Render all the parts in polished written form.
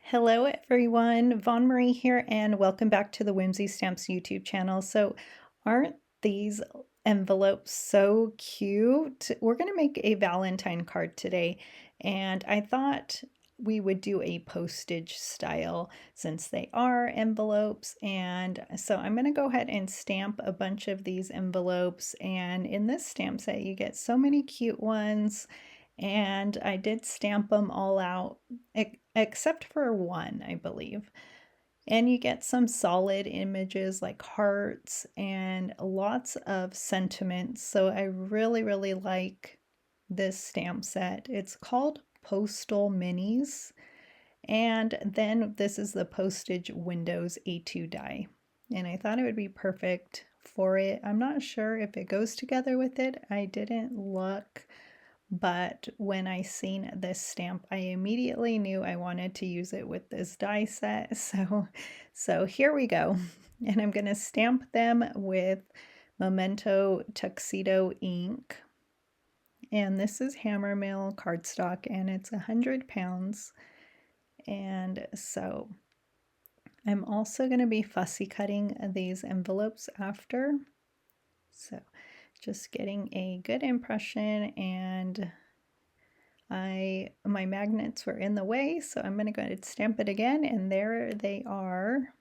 Hello everyone, Vaughn Marie here and welcome back to the Whimsy Stamps YouTube channel. So aren't these envelopes so cute? We're going to make a Valentine card today and I thought we would do a postage style since they are envelopes, and so I'm going to go ahead and stamp a bunch of these envelopes. And in this stamp set you get so many cute ones, and I did stamp them all out except for one, I believe. And you get some solid images like hearts and lots of sentiments. So I really like this stamp set. It's called Postal Minis. And then this is the Postage Windows A2 die. And I thought it would be perfect for it. I'm not sure if it goes together with it. I didn't look. But when I seen this stamp, I immediately knew I wanted to use it with this die set. So here we go. And I'm going to stamp them with Memento Tuxedo ink. And this is Hammermill cardstock, and it's 100 pounds. And so I'm also going to be fussy cutting these envelopes after. So just getting a good impression, and my magnets were in the way, so I'm going to go ahead and stamp it again, and there they are.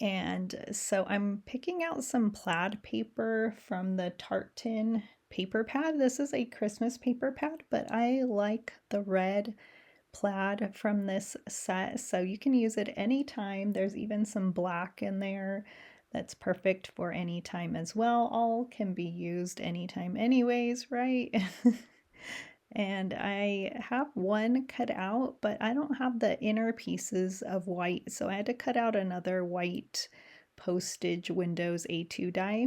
And so I'm picking out some plaid paper from the Tartan paper pad. This is a Christmas paper pad, but I like the red plaid from this set, so you can use it anytime. There's even some black in there that's perfect for any time as well. All can be used anytime anyways, right? And I have one cut out, but I don't have the inner pieces of white, so I had to cut out another white Postage Windows A2 die,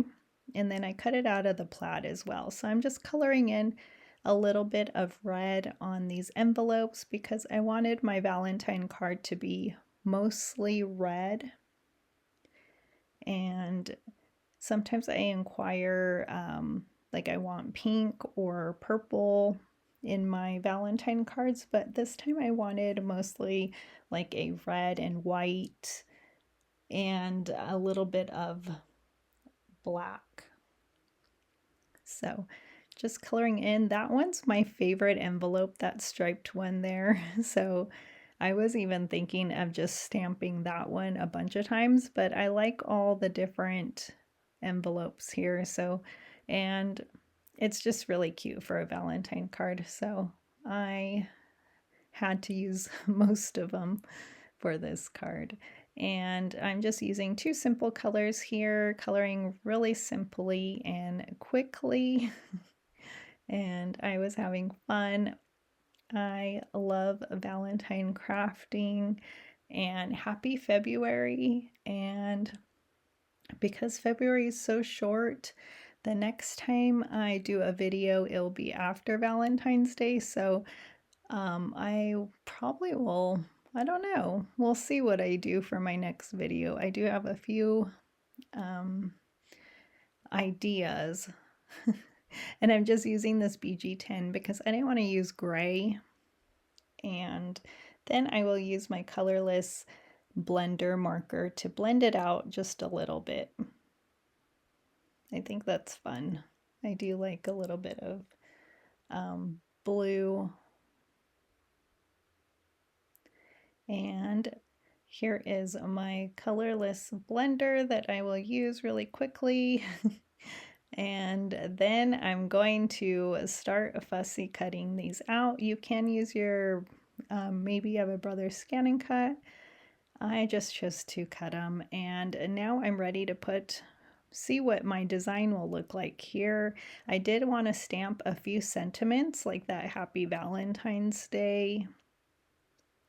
and then I cut it out of the plaid as well. So I'm just coloring in a little bit of red on these envelopes because I wanted my Valentine card to be mostly red. And sometimes I inquire, like I want pink or purple in my Valentine cards, but this time I wanted mostly like a red and white and a little bit of black. So just coloring in. That one's my favorite envelope, that striped one there. So I was even thinking of just stamping that one a bunch of times, but I like all the different envelopes here. So, and it's just really cute for a Valentine card. So I had to use most of them for this card. And I'm just using two simple colors here, coloring really simply and quickly. And I was having fun. I love Valentine crafting, and happy February. And because February is so short, the next time I do a video, it'll be after Valentine's Day. So I probably will, I don't know, we'll see what I do for my next video. I do have a few ideas. And I'm just using this BG10 because I didn't want to use gray. And then I will use my colorless blender marker to blend it out just a little bit. I think that's fun. I do like a little bit of blue. And here is my colorless blender that I will use really quickly. And then I'm going to start fussy cutting these out. You can use your, maybe you have a Brother Scan and Cut. I just chose to cut them. And now I'm ready to see what my design will look like here. I did want to stamp a few sentiments like that Happy Valentine's Day.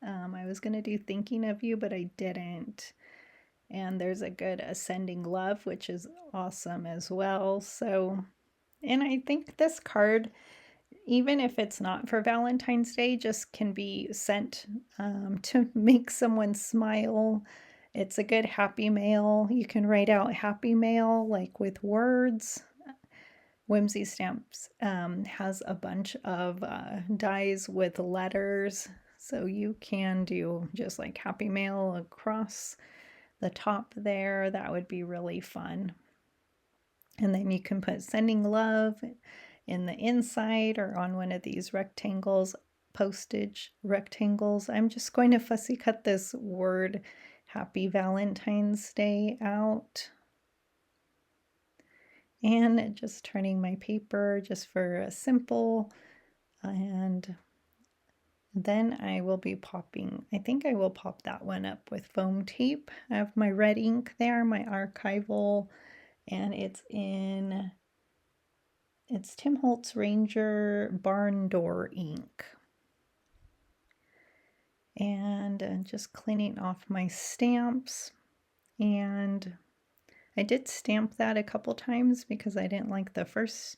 I was going to do Thinking of You, but I didn't. And there's a good Ascending Love, which is awesome as well. So, and I think this card, even if it's not for Valentine's Day, just can be sent to make someone smile. It's a good happy mail. You can write out happy mail like with words. Whimsy Stamps has a bunch of dies with letters. So you can do just like Happy Mail across the top there. That would be really fun. And then you can put sending love in the inside or on one of these rectangles, postage rectangles. I'm just going to fussy cut this word Happy Valentine's Day out. And just turning my paper just for a simple, and then I will be popping, I think I will pop that one up with foam tape. I have my red ink there, my Archival, and it's Tim Holtz Ranger Barn Door ink. And just cleaning off my stamps. And I did stamp that a couple times because I didn't like the first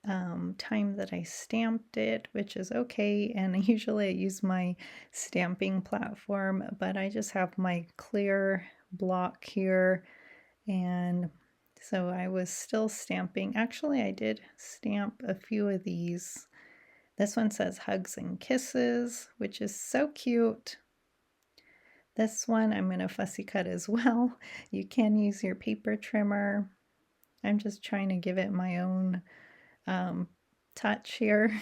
time that I stamped it, which is okay. And usually I use my stamping platform, but I just have my clear block here. And so I was still stamping. Actually, I did stamp a few of these. This one says Hugs and Kisses, which is so cute. This one I'm going to fussy cut as well. You can use your paper trimmer. I'm just trying to give it my own touch here.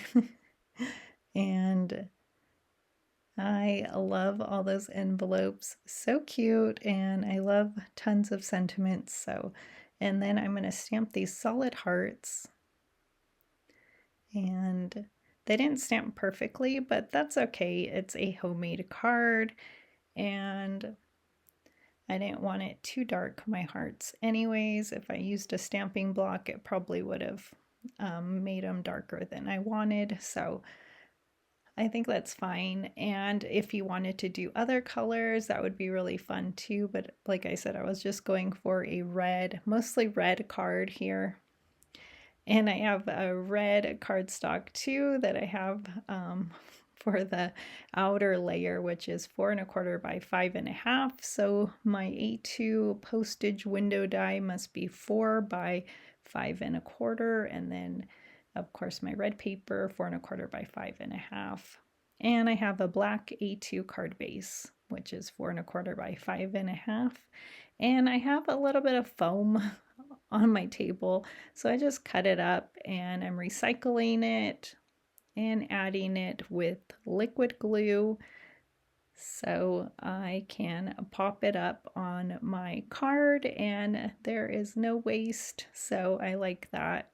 And I love all those envelopes. So cute, and I love tons of sentiments. So, and then I'm going to stamp these solid hearts. And they didn't stamp perfectly, but that's okay. It's a homemade card, and I didn't want it too dark, my hearts. Anyways, if I used a stamping block, it probably would have made them darker than I wanted. So I think that's fine. And if you wanted to do other colors, that would be really fun too. But like I said, I was just going for a red, mostly red card here. And I have a red cardstock too that I have for the outer layer, which is 4 1/4 by 5 1/2. So my A2 postage window die must be 4 by 5 1/4. And then of course my red paper 4 1/4 by 5 1/2. And I have a black A2 card base, which is 4 1/4 by 5 1/2. And I have a little bit of foam on my table, so I just cut it up and I'm recycling it and adding it with liquid glue so I can pop it up on my card and there is no waste, so I like that.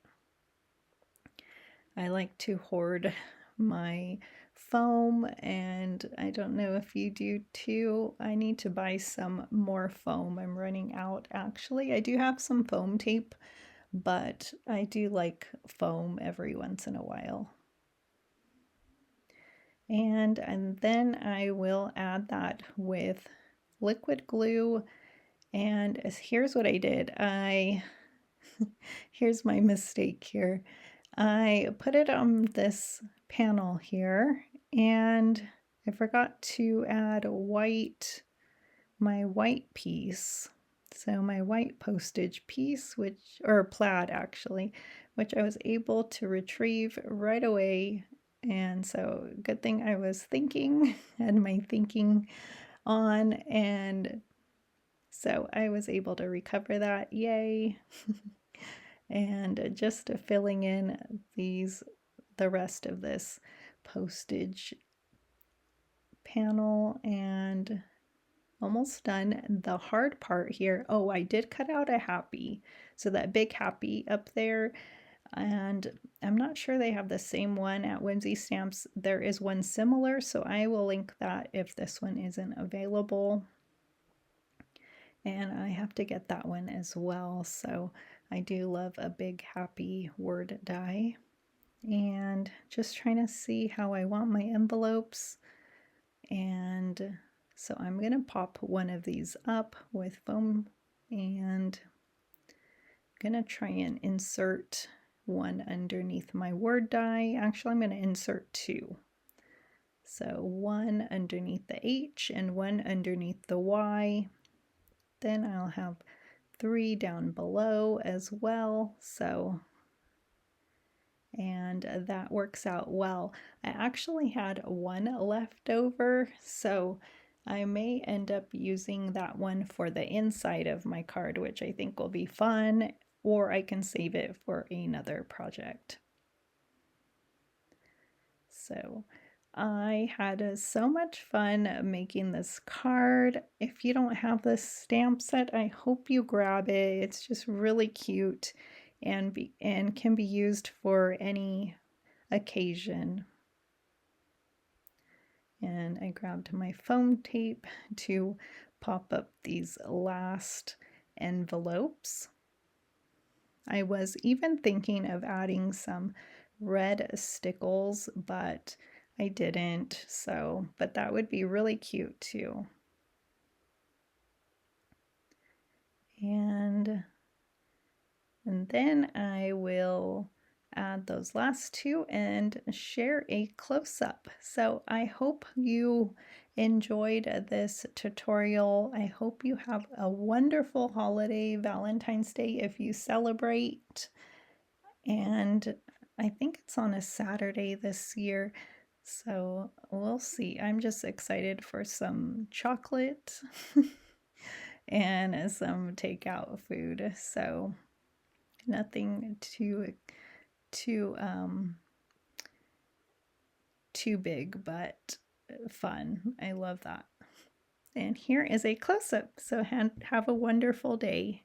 I like to hoard my foam, and I don't know if you do too. I need to buy some more foam. I'm running out actually. I do have some foam tape, but I do like foam every once in a while. And then I will add that with liquid glue. And here's what I did. Here's my mistake here. I put it on this panel here and I forgot to add my white piece. So my white postage piece, or plaid actually, which I was able to retrieve right away. And so good thing I was thinking, had my thinking on, and so I was able to recover that, yay. And just filling in the rest of this postage panel, and almost done. The hard part here, oh, I did cut out a happy, so that big happy up there, and I'm not sure they have the same one at Whimsy Stamps. There is one similar, so I will link that if this one isn't available. And I have to get that one as well. So I do love a big happy word die. And just trying to see how I want my envelopes. And so I'm going to pop one of these up with foam, and I'm going to try and insert one underneath my word die. Actually, I'm going to insert two. So one underneath the H and one underneath the Y. Then I'll have 3 down below as well. So, and that works out well. I actually had one left over, so I may end up using that one for the inside of my card, which I think will be fun, or I can save it for another project. So I had so much fun making this card. If you don't have this stamp set, I hope you grab it. It's just really cute and can be used for any occasion. And I grabbed my foam tape to pop up these last envelopes. I was even thinking of adding some red stickles, but I didn't, but that would be really cute too. And then I will add those last two and share a close-up. So I hope you enjoyed this tutorial. I hope you have a wonderful holiday, Valentine's Day, if you celebrate. And I think it's on a Saturday this year, so we'll see. I'm just excited for some chocolate and some takeout food. So nothing too big, but fun. I love that. And here is a close-up. So have a wonderful day.